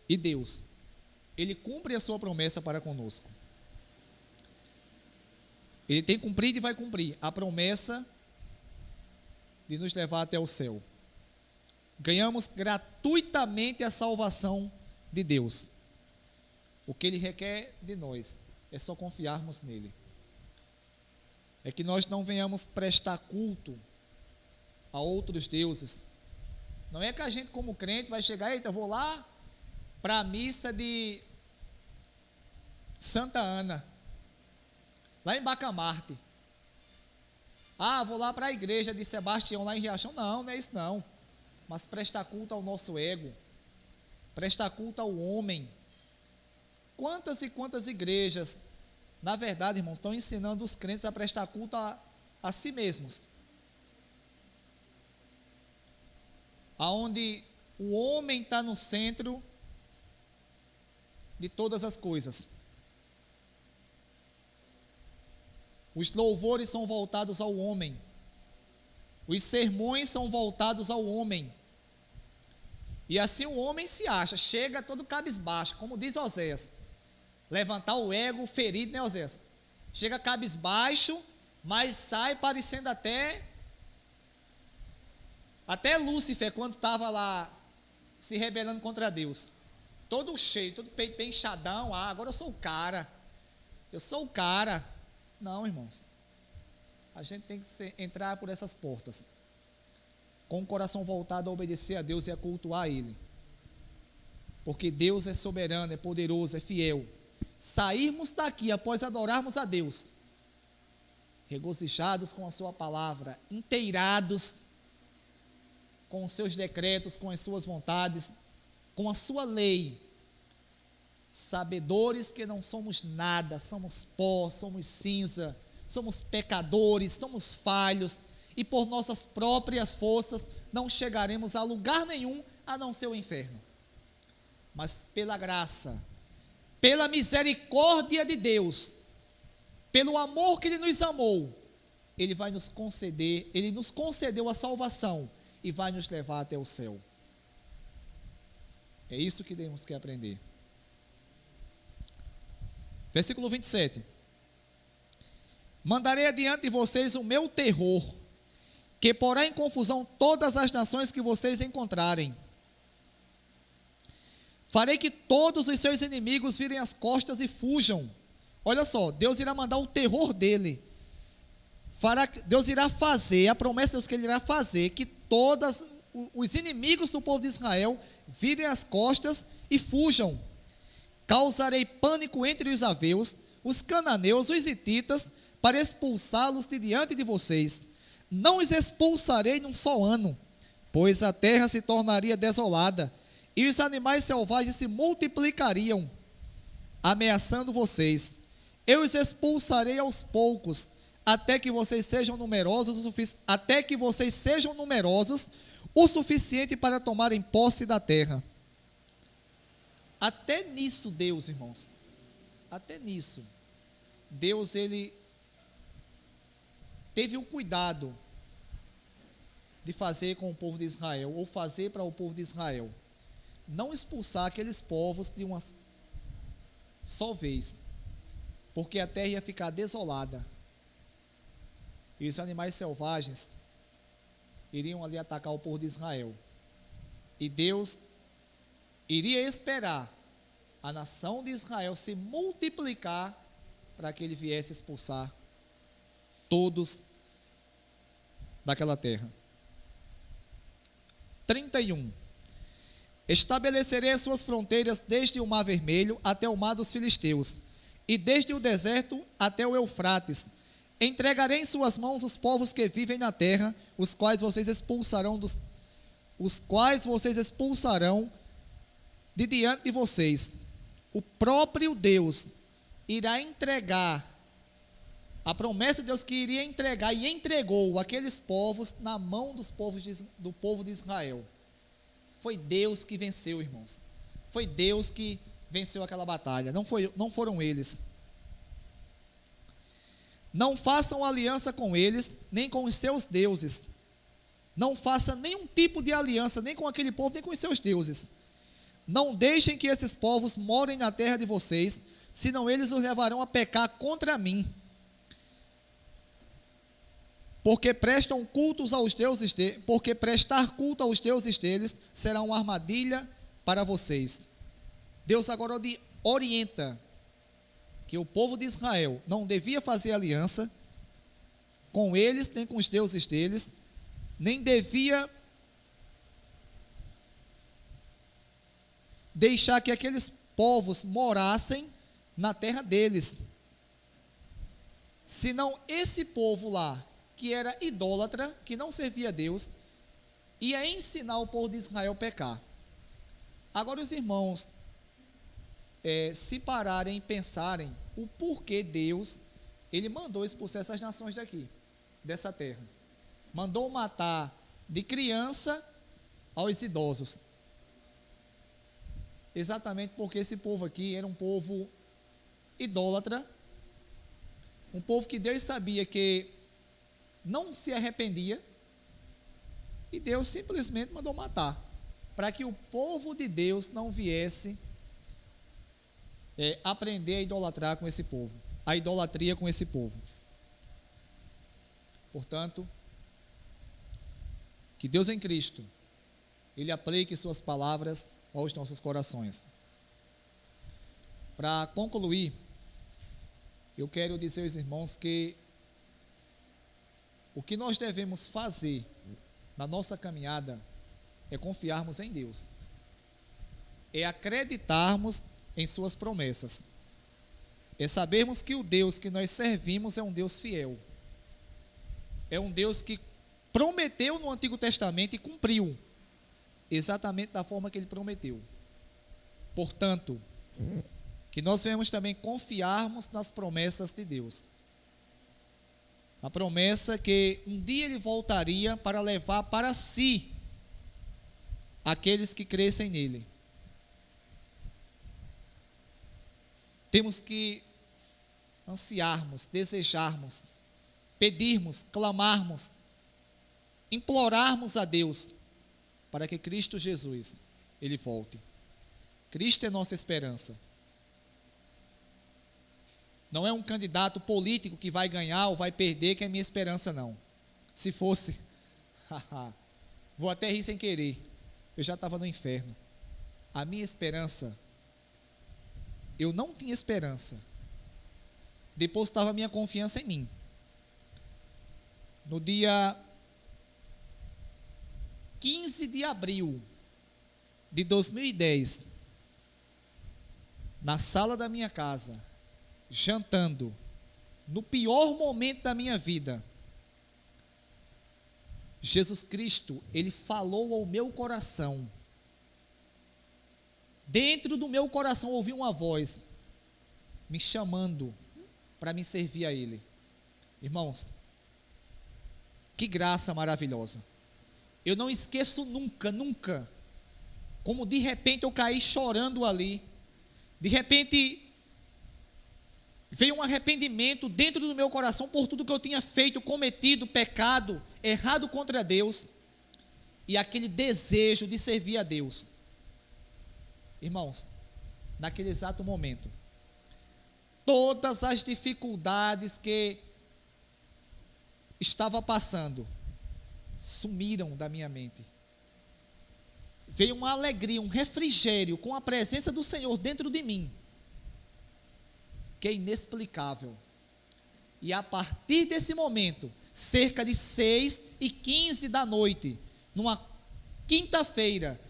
E Deus, Ele cumpre a sua promessa para conosco. Ele tem cumprido e vai cumprir a promessa de nos levar até o céu. Ganhamos gratuitamente a salvação de Deus. O que Ele requer de nós é só confiarmos nele. É que nós não venhamos prestar culto a outros deuses. Não é que a gente, como crente, vai chegar, eita, vou lá para a missa de Santa Ana, lá em Bacamarte. Vou lá para a igreja de Sebastião, lá em Riachão. Não é isso não. Mas prestar culto ao nosso ego, prestar culto ao homem. Quantas e quantas igrejas na verdade, irmãos, estão ensinando os crentes a prestar culto a si mesmos. Aonde o homem está no centro de todas as coisas. Os louvores são voltados ao homem. Os sermões são voltados ao homem. E assim o homem se acha, chega todo cabisbaixo, como diz Oséias. Levantar o ego ferido, né, Oséias? Chega cabisbaixo, mas sai parecendo até Lúcifer, quando estava lá se rebelando contra Deus. Todo cheio, todo peito bem inchadão. Agora eu sou o cara. Eu sou o cara. Não, irmãos. A gente tem que entrar por essas portas, com o coração voltado a obedecer a Deus e a cultuar a Ele. Porque Deus é soberano, é poderoso, é fiel. Sairmos daqui após adorarmos a Deus, regozijados com a sua palavra, inteirados com os seus decretos, com as suas vontades, com a sua lei, sabedores que não somos nada, somos pó, somos cinza, somos pecadores, somos falhos, e por nossas próprias forças não chegaremos a lugar nenhum a não ser o inferno. Mas pela graça, pela misericórdia de Deus, pelo amor que Ele nos amou, Ele vai nos conceder, Ele nos concedeu a salvação e vai nos levar até o céu. É isso que temos que aprender. Versículo 27. Mandarei adiante de vocês o meu terror, que porá em confusão todas as nações que vocês encontrarem. Farei que todos os seus inimigos virem as costas e fujam. Olha só, Deus irá mandar o terror dele. Deus irá fazer, a promessa de Deus que Ele irá fazer, que todos os inimigos do povo de Israel virem as costas e fujam. Causarei pânico entre os aveus, os cananeus, os hititas, para expulsá-los de diante de vocês. Não os expulsarei num só ano, pois a terra se tornaria desolada, e os animais selvagens se multiplicariam, ameaçando vocês. Eu os expulsarei aos poucos, até que vocês sejam numerosos o suficiente para tomarem posse da terra. Até nisso, Deus, irmãos, até nisso, Deus, Ele teve o cuidado de fazer com o povo de Israel, ou fazer para o povo de Israel, não expulsar aqueles povos de uma só vez, porque a terra ia ficar desolada, e os animais selvagens iriam ali atacar o povo de Israel, e Deus iria esperar a nação de Israel se multiplicar para que Ele viesse expulsar todos daquela terra. 31. Estabelecerei as suas fronteiras desde o Mar Vermelho até o Mar dos Filisteus, e desde o deserto até o Eufrates. Entregarei em suas mãos os povos que vivem na terra, os quais vocês expulsarão de diante de vocês. O próprio Deus irá entregar, a promessa de Deus que iria entregar, e entregou aqueles povos na mão do povo de Israel. Foi Deus que venceu, irmãos. Foi Deus que venceu aquela batalha, não foram eles. Não façam aliança com eles, nem com os seus deuses. Não faça nenhum tipo de aliança, nem com aquele povo, nem com os seus deuses. Não deixem que esses povos morem na terra de vocês, senão eles os levarão a pecar contra mim. Porque prestar culto aos deuses deles será uma armadilha para vocês. Deus agora orienta que o povo de Israel não devia fazer aliança com eles, nem com os deuses deles, nem devia deixar que aqueles povos morassem na terra deles. Senão esse povo lá, que era idólatra, que não servia a Deus, ia ensinar o povo de Israel a pecar. Agora os irmãos se pararem e pensarem o porquê Deus, ele mandou expulsar essas nações daqui, dessa terra. Mandou matar de criança aos idosos. Exatamente porque esse povo aqui era um povo idólatra, um povo que Deus sabia que não se arrependia, e Deus simplesmente mandou matar, para que o povo de Deus não viesse aprender a idolatrar com esse povo, a idolatria com esse povo. Portanto, que Deus em Cristo, ele aplique suas palavras aos nossos corações. Para concluir, eu quero dizer aos irmãos que o que nós devemos fazer na nossa caminhada é confiarmos em Deus, é acreditarmos em suas promessas, é sabermos que o Deus que nós servimos é um Deus fiel, é um Deus que prometeu no Antigo Testamento e cumpriu exatamente da forma que ele prometeu. Portanto, que nós venhamos também confiarmos nas promessas de Deus, a promessa que um dia ele voltaria para levar para si aqueles que crescem nele. Temos que ansiarmos, desejarmos, pedirmos, clamarmos, implorarmos a Deus para que Cristo Jesus, ele volte. Cristo é nossa esperança. Não é um candidato político que vai ganhar ou vai perder que é minha esperança, não. Se fosse, vou até rir sem querer, eu já estava no inferno. A minha esperança, eu não tinha esperança, depositava minha confiança em mim. No dia 15 de abril de 2010, na sala da minha casa, jantando, no pior momento da minha vida, Jesus Cristo, ele falou ao meu coração. Dentro do meu coração ouvi uma voz me chamando para me servir a ele. Irmãos, que graça maravilhosa. Eu não esqueço nunca, nunca, como de repente eu caí chorando ali. De repente veio um arrependimento dentro do meu coração por tudo que eu tinha feito, cometido, pecado, errado contra Deus, e aquele desejo de servir a Deus. Irmãos, naquele exato momento, todas as dificuldades que estava passando sumiram da minha mente. Veio uma alegria, um refrigério com a presença do Senhor dentro de mim, que é inexplicável. E a partir desse momento, cerca de 6h15 da noite, numa quinta-feira,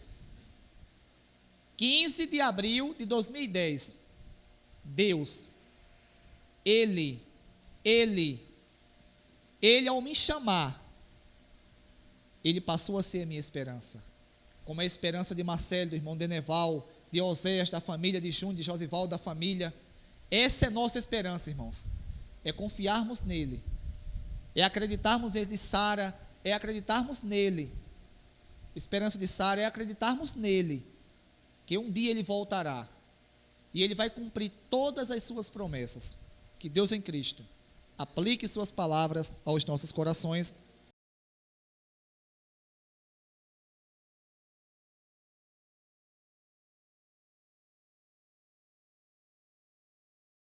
15 de abril de 2010, Deus, Ele ao me chamar, Ele passou a ser a minha esperança, como a esperança de Marcelo, do irmão Deneval, de Oséias, da família, de Júnior, de Josivaldo, da família. Essa é nossa esperança, irmãos, é confiarmos nele, é acreditarmos nele. De Sara, é acreditarmos nele. Esperança de Sara é acreditarmos nele, que um dia ele voltará, e ele vai cumprir todas as suas promessas. Que Deus em Cristo aplique suas palavras aos nossos corações.